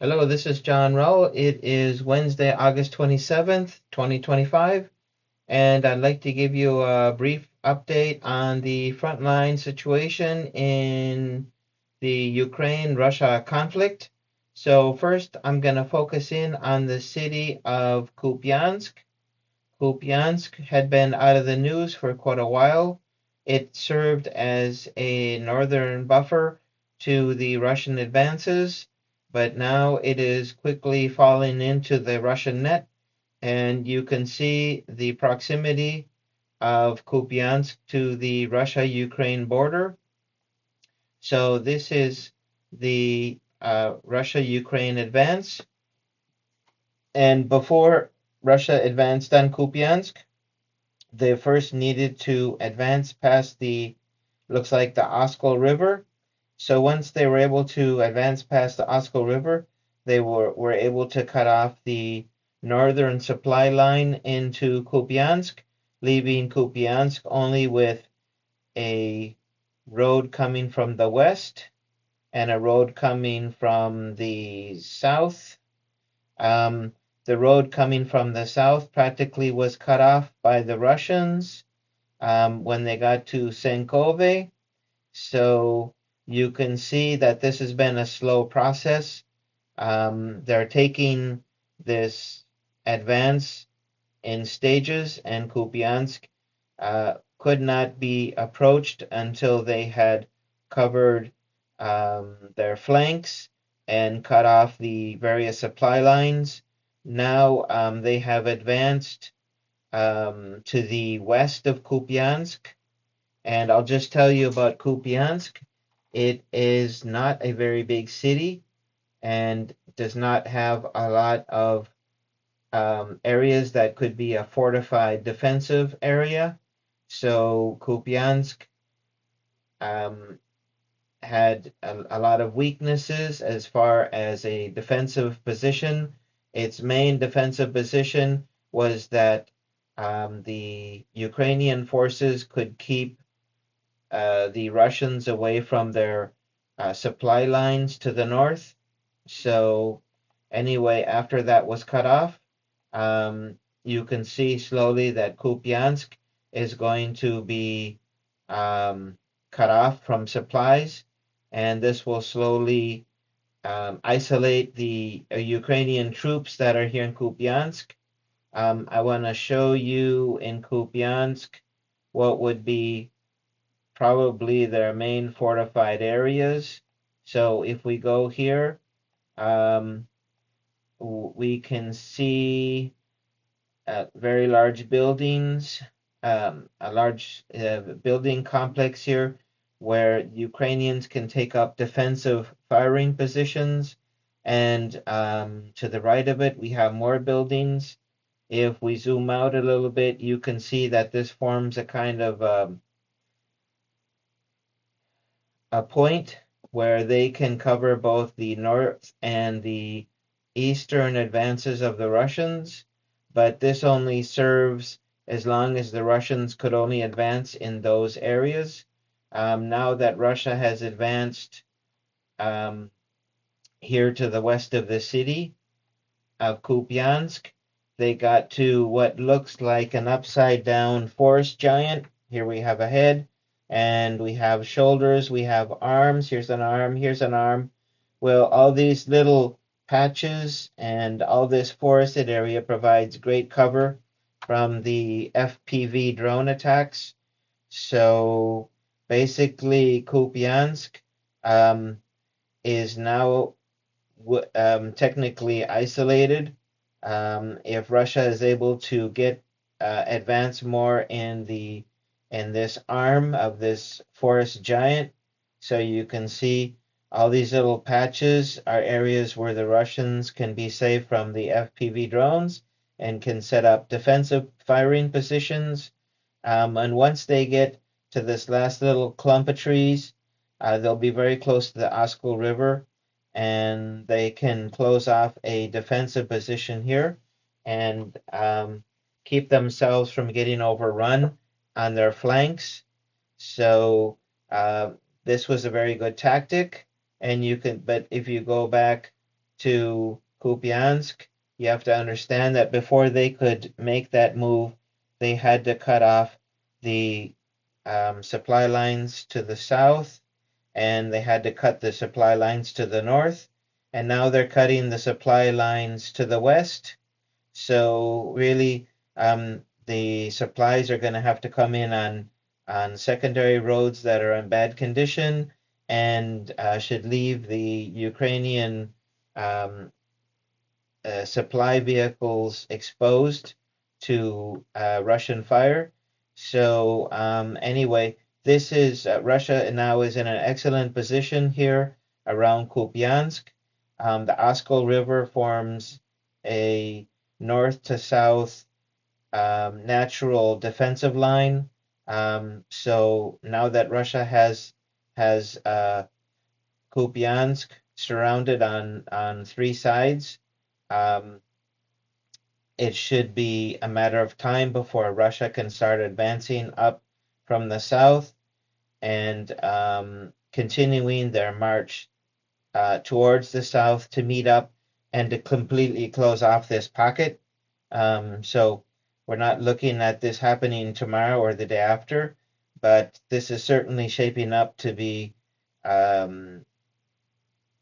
Hello, this is John Rowell. It is Wednesday, August 27th, 2025, and I'd like to give you a brief update on the frontline situation in the Ukraine-Russia conflict. So first, I'm going to focus in on the city of Kupiansk. Kupiansk had been out of the news for quite a while. It served as a northern buffer to the Russian advances, but now it is quickly falling into the Russian net, and you can see the proximity of Kupiansk to the Russia-Ukraine border. So this is the Russia-Ukraine advance. And before Russia advanced on Kupiansk, they first needed to advance past looks like the Oskol River. So once they were able to advance past the Oskol River, they were able to cut off the northern supply line into Kupiansk, leaving Kupiansk only with a road coming from the west and a road coming from the south. Um, the road coming from the south practically was cut off by the Russians when they got to Senkove. So you can see that this has been a slow process. They're taking this advance in stages, and Kupiansk could not be approached until they had covered their flanks and cut off the various supply lines. Now they have advanced to the west of Kupiansk, and I'll just tell you about Kupiansk. It is not a very big city and does not have a lot of areas that could be a fortified defensive area. So Kupiansk um, had a lot of weaknesses as far as a defensive position. Its main defensive position was that the Ukrainian forces could keep the Russians away from their supply lines to the north. So, anyway, after that was cut off, you can see slowly that Kupiansk is going to be cut off from supplies, and this will slowly isolate the Ukrainian troops that are here in Kupiansk. I want to show you in Kupiansk what would be probably their main fortified areas. So if we go here, um, we can see very large buildings, a large building complex here where Ukrainians can take up defensive firing positions. And to the right of it, we have more buildings. If we zoom out a little bit, you can see that this forms a kind of a point where they can cover both the north and the eastern advances of the Russians, but this only serves as long as the Russians could only advance in those areas. Now that Russia has advanced um, here to the west of the city of Kupiansk, they got to what looks like an upside down forest giant. Here we have a head, and we have shoulders, we have arms. Here's an arm, here's an arm. Well, all these little patches and all this forested area provides great cover from the FPV drone attacks. So basically, Kupiansk um, is now technically isolated. If Russia is able to get advance more in this arm of this forest giant, so you can see all these little patches are areas where the Russians can be safe from the FPV drones and can set up defensive firing positions. And once they get to this last little clump of trees, they'll be very close to the Oskol River, and they can close off a defensive position here and keep themselves from getting overrun on their flanks. So this was a very good tactic, and you can. But if you go back to Kupiansk. You have to understand that before they could make that move, they had to cut off the supply lines to the south, and they had to cut the supply lines to the north, and now they're cutting the supply lines to the west. So really, the supplies are going to have to come in on secondary roads that are in bad condition, and should leave the Ukrainian um, supply vehicles exposed to Russian fire. So anyway, this is Russia now is in an excellent position here around Kupiansk. The Oskol River forms a north to south natural defensive line. So now that Russia has Kupiansk surrounded on three sides, um, it should be a matter of time before Russia can start advancing up from the south and continuing their march towards the south to meet up and to completely close off this pocket. So we're not looking at this happening tomorrow or the day after, but this is certainly shaping up to be um,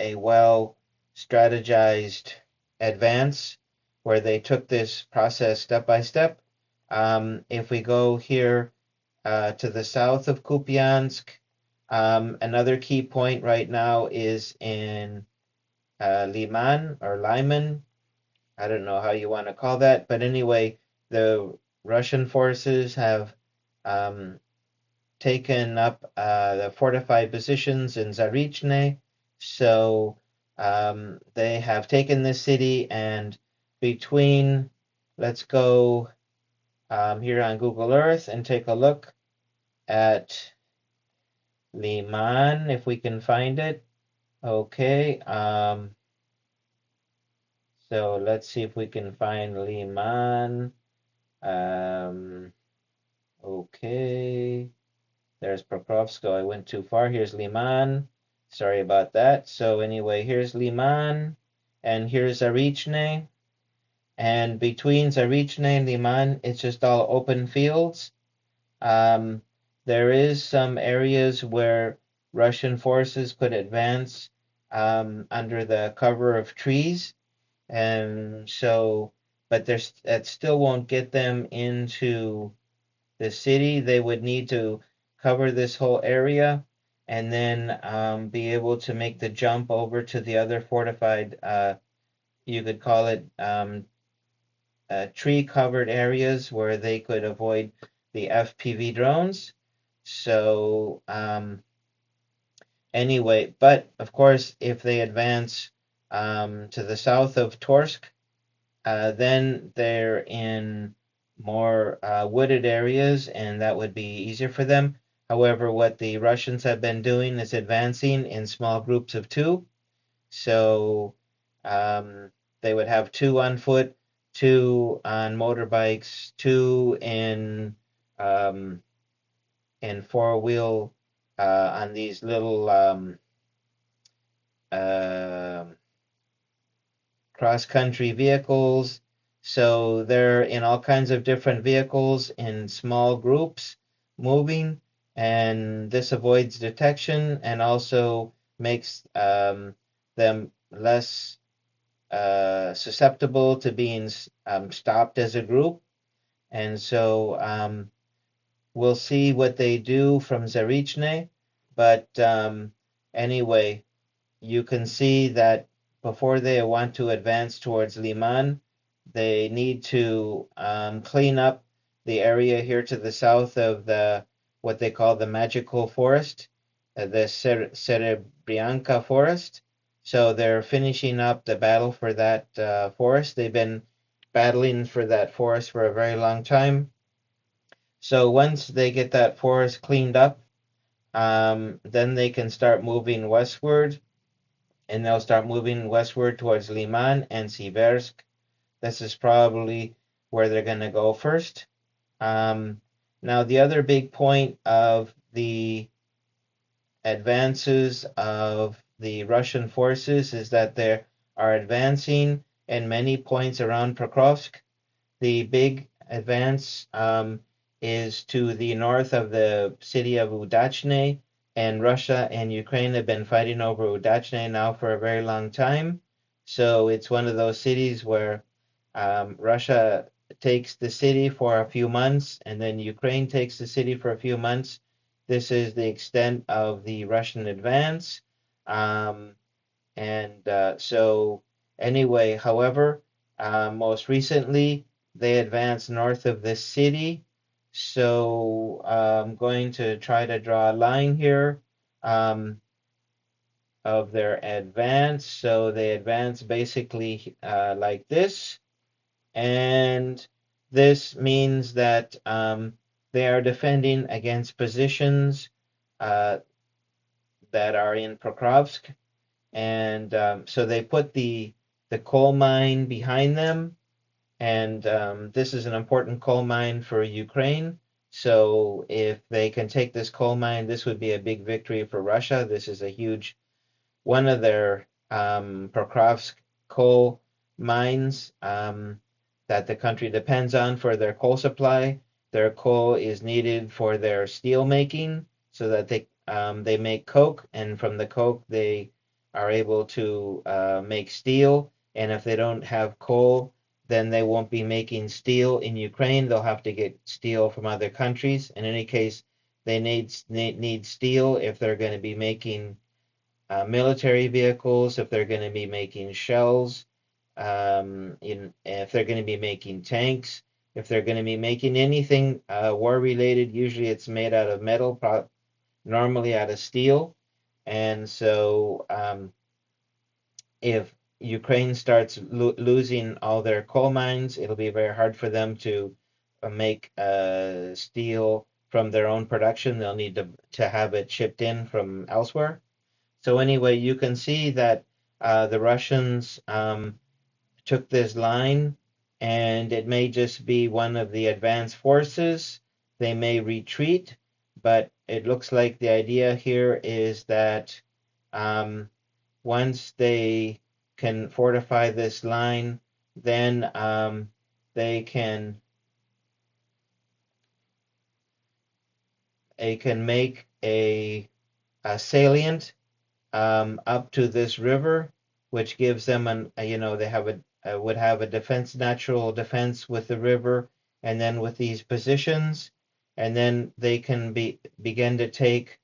a well strategized advance where they took this process step by step. If we go here to the south of Kupiansk, another key point right now is in Lyman or Lyman. I don't know how you want to call that, but anyway, the Russian forces have um, taken up the fortified positions in Zaporizhzhia. So they have taken this city, and between, let's go here on Google Earth and take a look at Lyman, if we can find it. Okay, so let's see if we can find Lyman. Okay, there's Pokrovsko. I went too far. Here's Lyman. Sorry about that. So anyway, here's Lyman, and here's Zaporizhzhia. And between Zaporizhzhia and Lyman, it's just all open fields. There is some areas where Russian forces could advance under the cover of trees, and so, but that still won't get them into the city. They would need to cover this whole area and then be able to make the jump over to the other fortified, you could call it tree covered areas where they could avoid the FPV drones. So anyway, but of course, if they advance to the south of Torsk, then they're in more wooded areas, and that would be easier for them. However, what the Russians have been doing is advancing in small groups of two. So they would have two on foot, two on motorbikes, two in four-wheel on these little uh, cross-country vehicles. So they're in all kinds of different vehicles in small groups moving, and this avoids detection and also makes them less susceptible to being stopped as a group. And so we'll see what they do from Zaporizhzhia. But anyway, you can see that before they want to advance towards Lyman, they need to clean up the area here to the south of the what they call the magical forest, the Serebrianka forest. So they're finishing up the battle for that forest. They've been battling for that forest for a very long time. So once they get that forest cleaned up, then they can start moving westward, and they'll start moving westward towards Lyman and Siversk. This is probably where they're going to go first. Now, the other big point of the advances of the Russian forces is that there are advancing in many points around Pokrovsk. The big advance is to the north of the city of Udachne, and Russia and Ukraine have been fighting over Udachne now for a very long time. So it's one of those cities where Russia takes the city for a few months, and then Ukraine takes the city for a few months. This is the extent of the Russian advance. Um, and so, anyway, however, most recently they advanced north of this city. So I'm going to try to draw a line here of their advance. So they advance basically like this. And this means that they are defending against positions uh, that are in Pokrovsk. And so they put the coal mine behind them, and this is an important coal mine for Ukraine. So if they can take this coal mine, this would be a big victory for Russia. This is a huge one of their Pokrovsk coal mines that the country depends on for their coal supply. Their coal is needed for their steel making, so that they make coke, and from the coke they are able to make steel. And if they don't have coal, then they won't be making steel in Ukraine. They'll have to get steel from other countries. In any case, they need steel if they're going to be making military vehicles, if they're going to be making shells, if they're going to be making tanks, if they're going to be making anything war related. Usually it's made out of metal, normally out of steel. And so if Ukraine starts losing all their coal mines, it'll be very hard for them to make steel from their own production. They'll need to have it shipped in from elsewhere. So anyway, you can see that the Russians took this line, and it may just be one of the advanced forces. They may retreat, but it looks like the idea here is that once they can fortify this line, then they can make a salient up to this river, which gives them they have would have a defense, natural defense with the river, and then with these positions, and then they can begin to take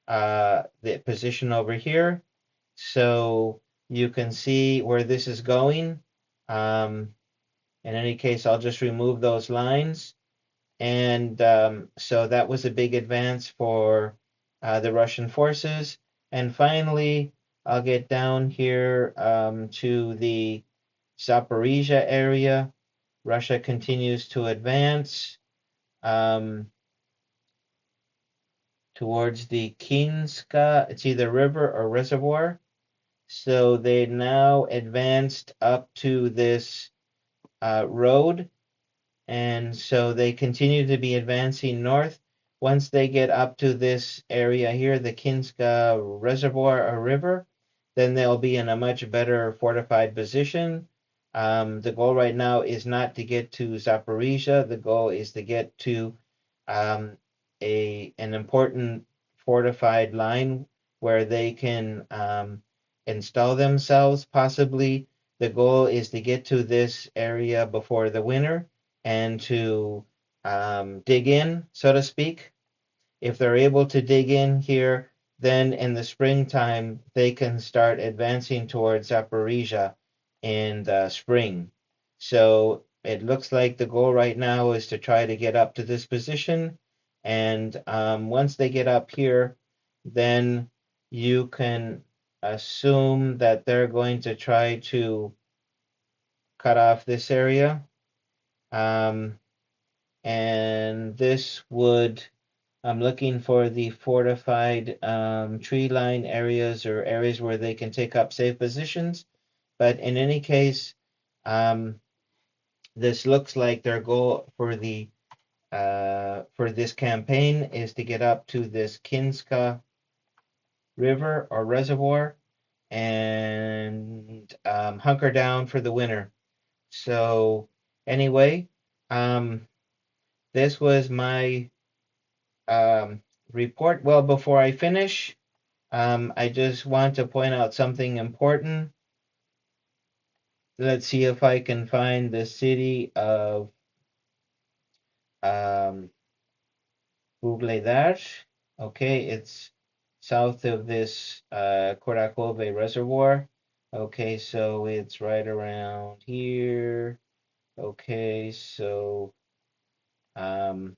the position over here. So you can see where this is going. In any case, I'll just remove those lines. And so that was a big advance for the Russian forces. And finally, I'll get down here to the Zaporizhzhia area. Russia continues to advance towards the Kinska. It's either river or reservoir. So they now advanced up to this road, and so they continue to be advancing north. Once they get up to this area here, the Kinska Reservoir or river, then they'll be in a much better fortified position. The goal right now is not to get to Zaporizhzhia. The goal is to get to um, an important fortified line where they can install themselves. Possibly the goal is to get to this area before the winter and to dig in, so to speak. If they're able to dig in here, then in the springtime they can start advancing towards Zaporizhzhia in the spring. So it looks like the goal right now is to try to get up to this position, and once they get up here, then you can assume that they're going to try to cut off this area. And this would, I'm looking for the fortified tree line areas, or areas where they can take up safe positions. But in any case, this looks like their goal for this campaign is to get up to this Kinska River or reservoir, and hunker down for the winter. So anyway, this was my report. Well, before I finish, I just want to point out something important. Let's see if I can find the city of Bugledar. Okay, it's south of this Korakove Reservoir. Okay, so it's right around here. Okay, so where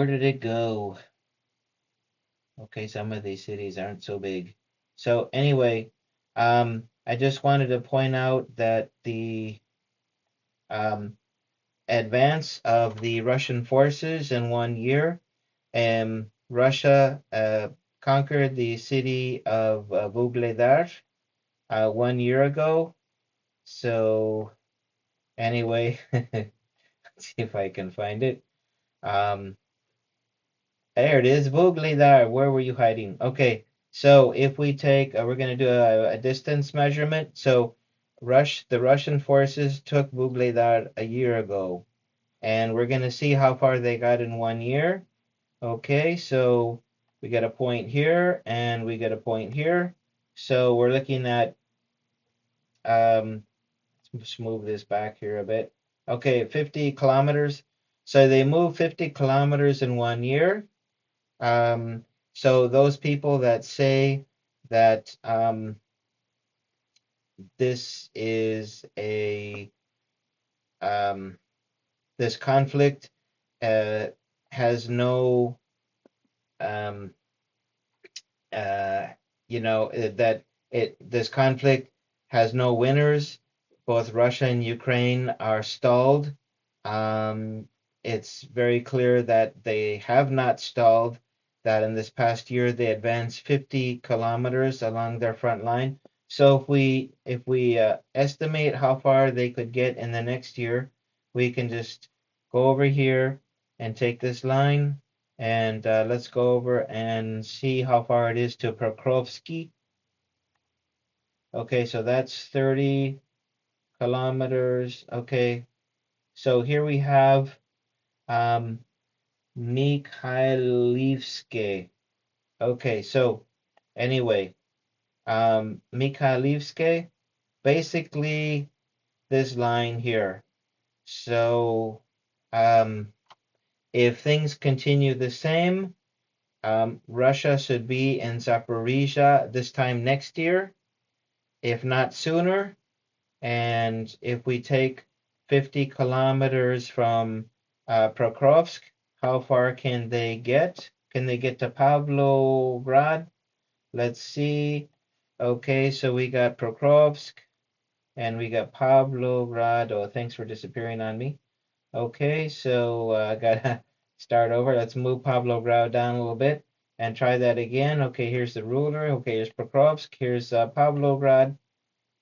did it go? Okay, some of these cities aren't so big. So anyway, I just wanted to point out that the um, advance of the Russian forces in 1 year, Russia conquered the city of Vuhledar 1 year ago. So anyway, let's see if I can find it. There it is, Vuhledar. Where were you hiding? Okay, so if we take, we're going to do a distance measurement. So the Russian forces took Vuhledar a year ago, and we're going to see how far they got in 1 year. Okay, so we get a point here, and we get a point here. So we're looking at, let's move this back here a bit. Okay, 50 kilometers. So they moved 50 kilometers in 1 year. So those people that say that this is this conflict has no um, uh, that this conflict has no winners. Both Russia and Ukraine are stalled. Um, it's very clear that they have not stalled, that in this past year they advanced 50 kilometers along their front line. So if we estimate how far they could get in the next year, we can just go over here and take this line, and let's go over and see how far it is to Pokrovsky. Okay, so that's 30 kilometers. Okay, so here we have um, Mikhailivske. Okay, so anyway, Mikhailivske, basically this line here. So if things continue the same, Russia should be in Zaporizhzhia this time next year, if not sooner. And if we take 50 kilometers from Pokrovsk, how far can they get? Can they get to Pavlograd? Let's see. Okay, so we got Pokrovsk and we got Pavlograd. Oh, thanks for disappearing on me. Okay, so I gotta start over. Let's move Pavlograd down a little bit and try that again. Okay, here's the ruler. Okay, here's Pokrovsk. Here's Pavlograd.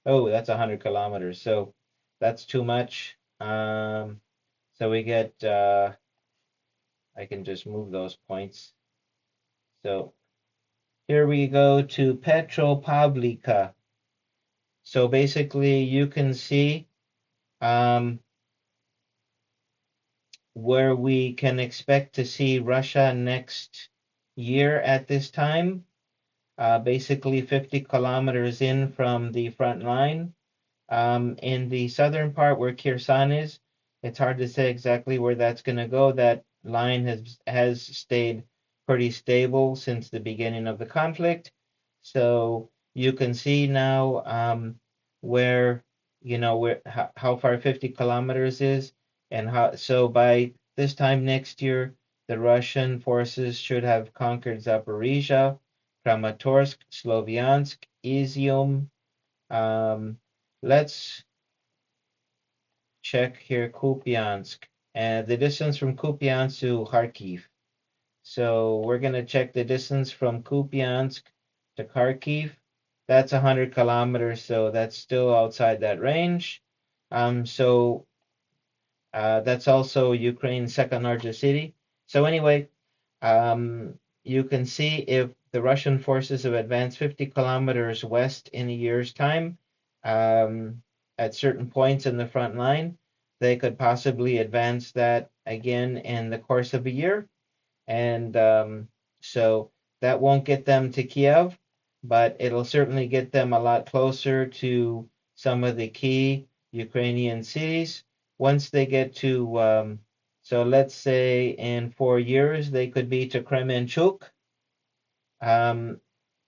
Oh, that's 100 kilometers. So that's too much. So we get, I can just move those points. So here we go to Petropavlika. So basically you can see where we can expect to see Russia next year at this time. Basically 50 kilometers in from the front line. In the southern part where Kherson is, it's hard to say exactly where that's going to go. That line has stayed pretty stable since the beginning of the conflict. So you can see now where how far 50 kilometers is, and how. So by this time next year, the Russian forces should have conquered Zaporizhzhia, Kramatorsk, Sloviansk, Izium. Let's check here Kupiansk, and the distance from Kupiansk to Kharkiv. So we're going to check the distance from Kupiansk to Kharkiv. That's 100 kilometers, so that's still outside that range. So that's also Ukraine's second largest city. So anyway, you can see if the Russian forces have advanced 50 kilometers west in a year's time, at certain points in the front line. They could possibly advance that again in the course of a year. And so that won't get them to Kiev, but it'll certainly get them a lot closer to some of the key Ukrainian cities. Once they get to, so let's say in 4 years, they could be to Kremenchuk. Um,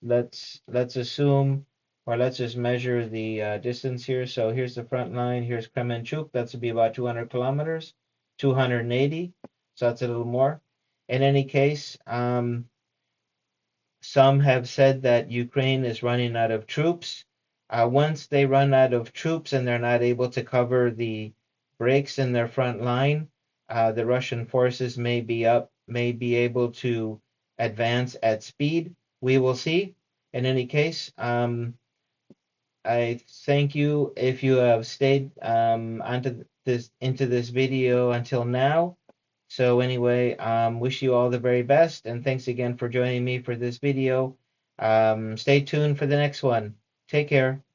let's assume, or let's just measure the distance here. So here's the front line. Here's Kremenchuk. That's to be about 200 kilometers, 280. So that's a little more. In any case, some have said that Ukraine is running out of troops. Once they run out of troops and they're not able to cover the breaks in their front line, the Russian forces may be able to advance at speed. We will see. In any case, I thank you if you have stayed into this video until now. So anyway, wish you all the very best, and thanks again for joining me for this video. Stay tuned for the next one. Take care.